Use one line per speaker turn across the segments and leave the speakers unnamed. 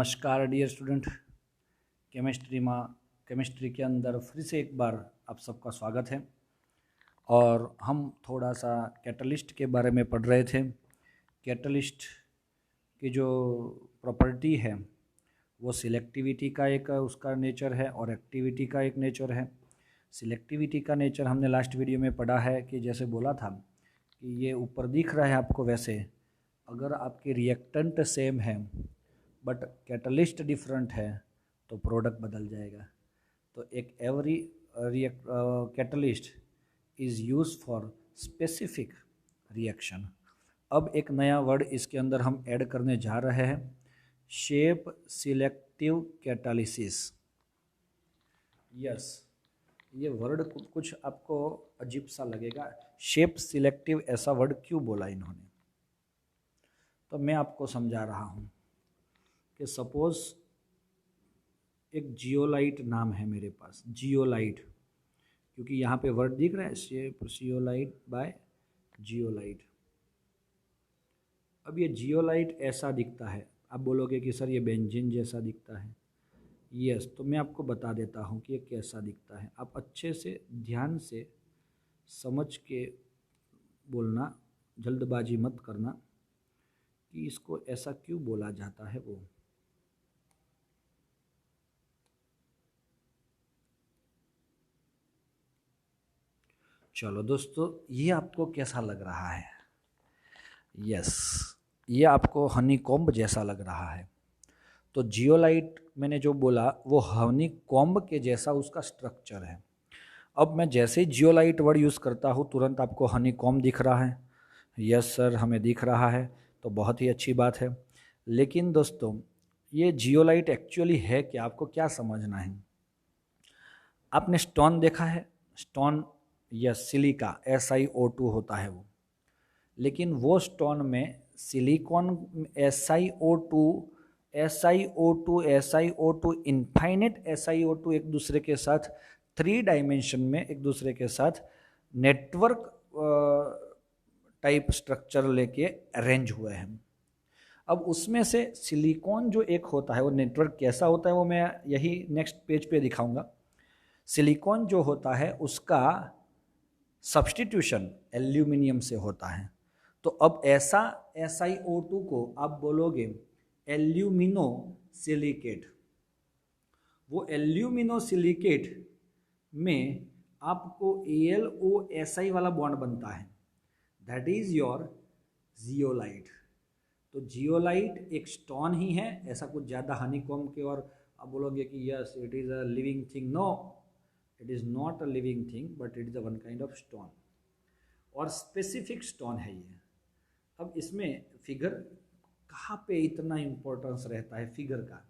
नमस्कार dear student. Chemistry के अंदर फिर से एक बार आप सबका स्वागत है। और हम थोड़ा सा कैटलिस्ट के बारे में पढ़ रहे थे। कैटलिस्ट की जो प्रॉपर्टी है वो सिलेक्टिविटी का एक उसका नेचर है और एक्टिविटी का एक नेचर है। सिलेक्टिविटी का नेचर हमने लास्ट वीडियो में पढ़ा है कि जैसे बोला था कि ये ऊपर दिख रहा है आपको, वैसे अगर आपके रिएक्टेंट सेम है बट कैटलिस्ट डिफरेंट है तो प्रोडक्ट बदल जाएगा। तो एक every catalyst is use for specific reaction. अब एक नया वर्ड इसके अंदर हम ऐड करने जा रहे हैं, शेप सिलेक्टिव कैटालिसिस। यस, ये वर्ड कुछ आपको अजीब सा लगेगा, शेप सिलेक्टिव ऐसा वर्ड क्यों बोला इन्होंने। तो मैं आपको समझा रहा हूँ कि सपोज एक जियोलाइट नाम है मेरे पास, जियोलाइट, क्योंकि यहाँ पे वर्ड दिख रहा है शेप जियोलाइट बाय जियोलाइट। अब ये जियोलाइट ऐसा दिखता है, आप बोलोगे कि सर ये बेंजीन जैसा दिखता है। यस, तो मैं आपको बता देता हूँ कि ये कैसा दिखता है। आप अच्छे से ध्यान से समझ के बोलना, जल्दबाजी मत करना कि इसको ऐसा क्यों बोला जाता है वो। चलो दोस्तों, ये आपको कैसा लग रहा है? यस, ये आपको हनी कॉम्ब जैसा लग रहा है। तो जियोलाइट मैंने जो बोला वो हनी कॉम्ब के जैसा उसका स्ट्रक्चर है। अब मैं जैसे ही जियोलाइट वर्ड यूज़ करता हूँ तुरंत आपको हनी कॉम्ब दिख रहा है। यस सर, हमें दिख रहा है, तो बहुत ही अच्छी बात है। लेकिन दोस्तों, ये जियोलाइट एक्चुअली है क्या, आपको क्या समझना है? आपने स्टोन देखा है? स्टोन या सिलिका SiO2 होता है वो, लेकिन वो स्टोन में सिलिकॉन SiO2 इनफाइनेट SiO2 एक दूसरे के साथ 3 डायमेंशन में एक दूसरे के साथ नेटवर्क टाइप स्ट्रक्चर लेके अरेंज हुए हैं। अब उसमें से सिलिकॉन जो एक होता है वो नेटवर्क कैसा होता है वो मैं यही नेक्स्ट पेज पे दिखाऊंगा। सिलिकॉन जो होता है उसका सब्स्टिट्यूशन एल्यूमिनियम से होता है। तो अब ऐसा SiO2 को आप बोलोगे एल्यूमिनो सिलिकेट। वो एल्यूमिनो सिलिकेट में आपको AlOSi वाला बॉन्ड बनता है, दैट इज योर जियोलाइट। तो जियोलाइट एक स्टोन ही है, ऐसा कुछ ज़्यादा हनीकॉम्ब के और आप बोलोगे कि yes it is a living thing. No, it is not a living thing but it is a one kind of stone और स्पेसिफिक स्टोन है ये। अब इसमें फिगर कहाँ पे इतना इम्पोर्टेंस रहता है फिगर का,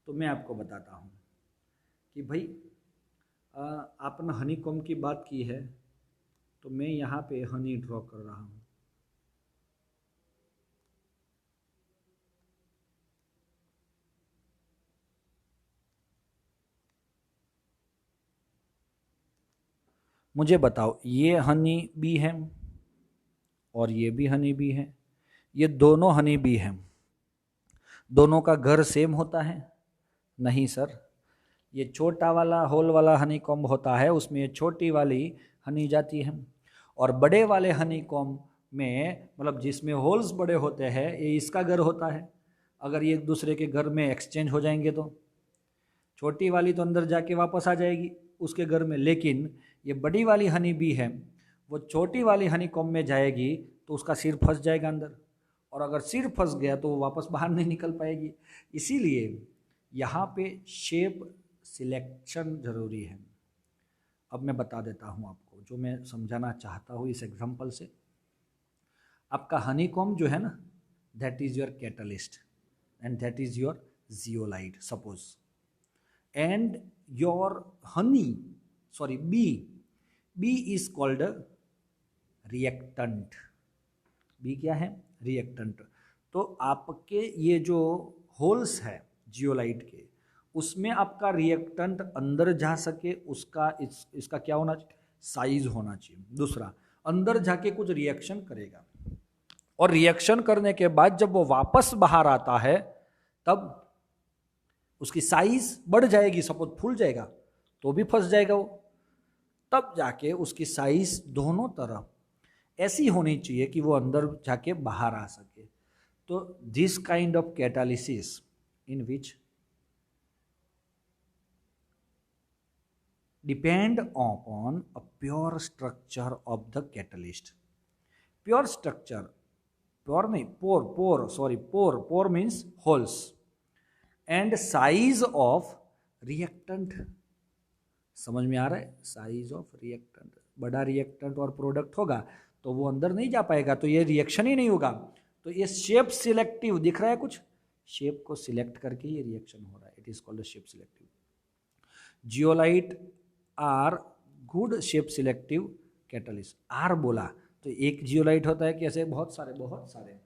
तो मैं आपको बताता हूँ कि भाई आपने हनीकॉम्ब की बात की है तो मैं यहाँ पे हनी ड्रॉ कर रहा हूँ। मुझे बताओ, ये हनी बी है और ये भी हनी बी है, ये दोनों हनी बी हैं, दोनों का घर सेम होता है? नहीं सर, ये छोटा वाला होल वाला हनी कॉम्ब होता है, उसमें ये छोटी वाली हनी जाती है। और बड़े वाले हनी कॉम्ब में मतलब जिसमें होल्स बड़े होते हैं ये इसका घर होता है। अगर ये एक दूसरे के घर में एक्सचेंज हो जाएंगे तो छोटी वाली तो अंदर जाके वापस आ जाएगी उसके घर में, लेकिन ये बड़ी वाली हनी बी है वो छोटी वाली हनी कॉम्ब में जाएगी तो उसका सिर फंस जाएगा अंदर, और अगर सिर फंस गया तो वो वापस बाहर नहीं निकल पाएगी। इसीलिए यहाँ पे शेप सिलेक्शन जरूरी है। अब मैं बता देता हूँ आपको जो मैं समझाना चाहता हूँ इस एग्जांपल से। आपका हनीकॉम्ब जो है ना, that is your catalyst and that is your zeolite suppose, and your B is called reactant. B क्या है? रिएक्टेंट। तो आपके ये जो होल्स है जियोलाइट के, उसमें आपका रिएक्टेंट अंदर जा सके उसका इसका क्या होना चाहिए? साइज होना चाहिए। दूसरा, अंदर जाके कुछ रिएक्शन करेगा और रिएक्शन करने के बाद जब वो वापस बाहर आता है तब उसकी साइज बढ़ जाएगी, सपोज फूल जाएगा तो भी फंस जाएगा वो, तब जाके उसकी साइज दोनों तरफ ऐसी होनी चाहिए कि वो अंदर जाके बाहर आ सके। तो this kind of catalysis in which depend upon a pure structure of the catalyst. Pure structure, pure नहीं, pore means holes, and size of reactant, समझ में आ रहा है? साइज ऑफ रिएक्टेंट, बड़ा रिएक्टेंट और प्रोडक्ट होगा तो वो अंदर नहीं जा पाएगा, तो ये रिएक्शन ही नहीं होगा। तो ये शेप सिलेक्टिव दिख रहा है, कुछ शेप को सिलेक्ट करके ये रिएक्शन हो रहा है, it is called shape selective. Zeolite are good shape selective catalyst. Are बोला तो एक जियोलाइट होता है कि ऐसे बहुत सारे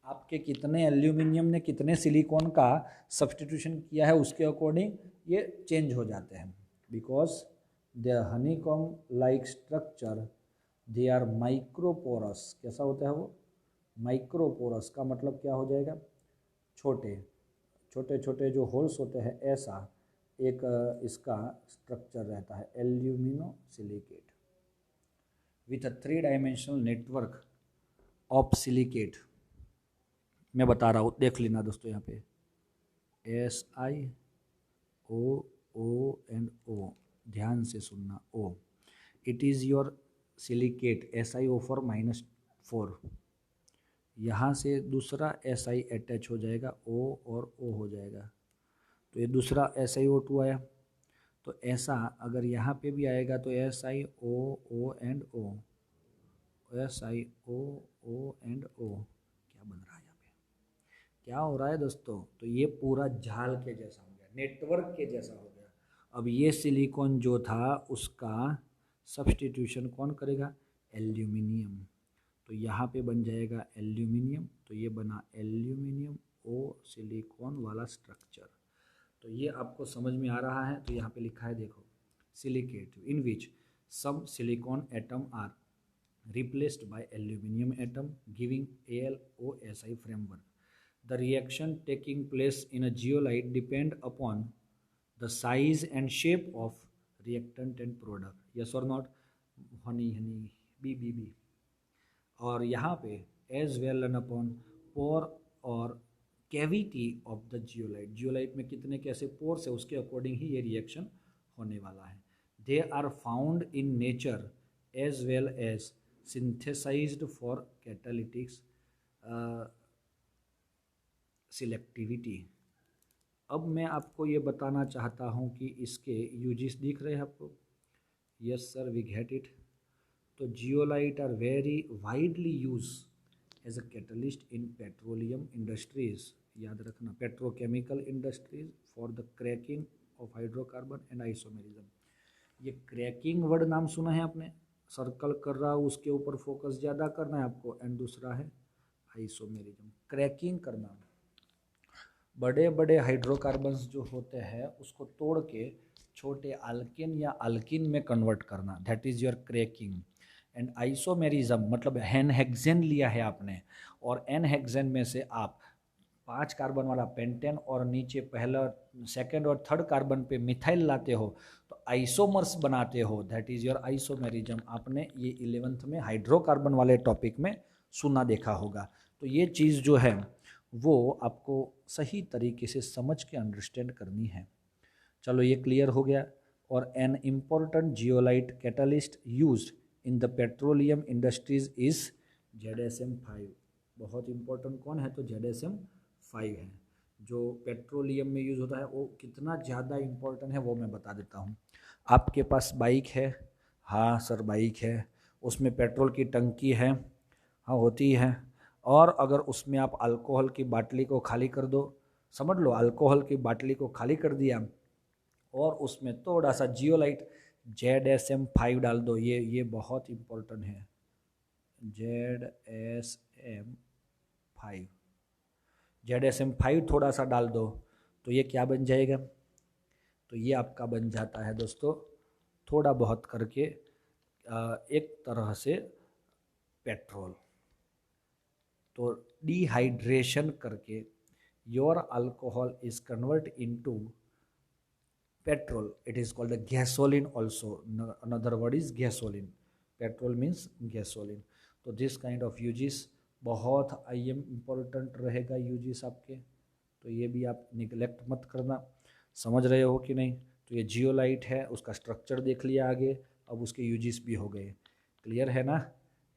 आपके कितने एल्यूमिनियम ने कितने सिलिकॉन का सब्सटीट्यूशन किया है उसके अकॉर्डिंग ये चेंज हो जाते हैं, because they honeycomb like structure, they are microporous. कैसा होता है वो? माइक्रोपोरस का मतलब क्या हो जाएगा? छोटे छोटे जो होल्स होते हैं, ऐसा एक इसका स्ट्रक्चर रहता है, alumino silicate with a 3 dimensional network of silicate. मैं बता रहा हूँ, देख लेना दोस्तों, यहाँ पे SiO एंड O, ध्यान से सुनना, O it is your silicate, SiO for -4, यहाँ से दूसरा Si अटैच हो जाएगा, O और O हो जाएगा, तो ये दूसरा SiO2 आया। तो ऐसा अगर यहाँ पे भी आएगा तो SiO and O, SiO and O, क्या बन रहा है यहाँ पे? क्या हो रहा है दोस्तों? तो ये पूरा जाल के जैसा हो गया, नेटवर्क के जैसा हो गया। अब ये सिलिकॉन जो था उसका सब्सटीट्यूशन कौन करेगा? एल्यूमिनियम। तो यहाँ पे बन जाएगा एल्यूमिनियम, तो ये बना एल्यूमिनियम O सिलिकॉन वाला स्ट्रक्चर। तो ये आपको समझ में आ रहा है? तो यहाँ पे लिखा है, देखो, silicate in which some silicon atom are replaced by aluminum atom giving AlOSi framework. The reaction taking place in a zeolite depend upon the size and shape of reactant and product. Yes or not? Honey, B. और यहाँ पे as well and upon pore और cavity of the zeolite. Zeolite में कितने कैसे pores है उसके according ही ये रिएक्शन होने वाला है। They are found in nature as well as synthesised for catalytics selectivity. अब मैं आपको ये बताना चाहता हूँ कि इसके यूजेस दिख रहे हैं आपको? Yes sir, we get it. तो zeolite are very widely use as a catalyst in petroleum industries, याद रखना, petrochemical industries, for the cracking of hydrocarbon and isomerism. ये क्रैकिंग वर्ड नाम सुना है आपने? सर्कल कर रहा हूँ, उसके ऊपर फोकस ज़्यादा करना है आपको, एंड दूसरा है आइसोमेरिज्म, क्रैकिंग करना। बड़े बड़े हाइड्रोकार्बन्स जो होते हैं उसको तोड़ के छोटे अल्केन या अल्किन में कन्वर्ट करना, that is your cracking. And isomerism मतलब एन हेक्सेन लिया है आपने, और एन हेक्सेन में से आप 5 कार्बन वाला पेंटेन और नीचे पहला, सेकंड और थर्ड कार्बन पे मिथाइल लाते हो तो आइसोमर्स बनाते हो, दैट इज़ योर आइसोमेरिज्म। आपने ये 11th में हाइड्रोकार्बन वाले टॉपिक में सुना देखा होगा। तो ये चीज़ जो है वो आपको सही तरीके से समझ के अंडरस्टैंड करनी है। चलो ये क्लियर हो गया। और an important zeolite catalyst used in the petroleum industries is ZSM5। बहुत इंपॉर्टेंट कौन है? तो ZSM5 है, जो पेट्रोलियम में यूज़ होता है। वो कितना ज़्यादा इम्पोर्टेंट है वो मैं बता देता हूँ। आपके पास बाइक है? हाँ सर बाइक है, उसमें पेट्रोल की टंकी है? हाँ होती है। और अगर उसमें आप अल्कोहल की बाटली को खाली कर दो, समझ लो अल्कोहल की बाटली को खाली कर दिया और उसमें थोड़ा सा जियोलाइट ZSM5 डाल दो, ये बहुत इम्पोर्टेंट है, ZSM5 थोड़ा सा डाल दो तो ये क्या बन जाएगा? तो ये आपका बन जाता है दोस्तों, थोड़ा बहुत करके एक तरह से पेट्रोल। तो डिहाइड्रेशन करके your alcohol is convert into petrol, it is called a gasoline also. Another word is gasoline. Petrol means gasoline. तो this kind of uses बहुत IM इम्पोर्टेंट रहेगा यूजेस आपके, तो ये भी आप निगलेक्ट मत करना। समझ रहे हो कि नहीं? तो ये जियोलाइट है, उसका स्ट्रक्चर देख लिया आगे, अब उसके यूजेस भी हो गए। क्लियर है ना?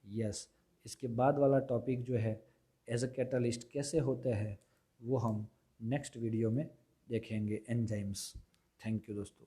यस। इसके बाद वाला टॉपिक जो है एज अ कैटलिस्ट कैसे होते हैं वो हम नेक्स्ट वीडियो में देखेंगे, एंजाइम्स। थैंक यू दोस्तों।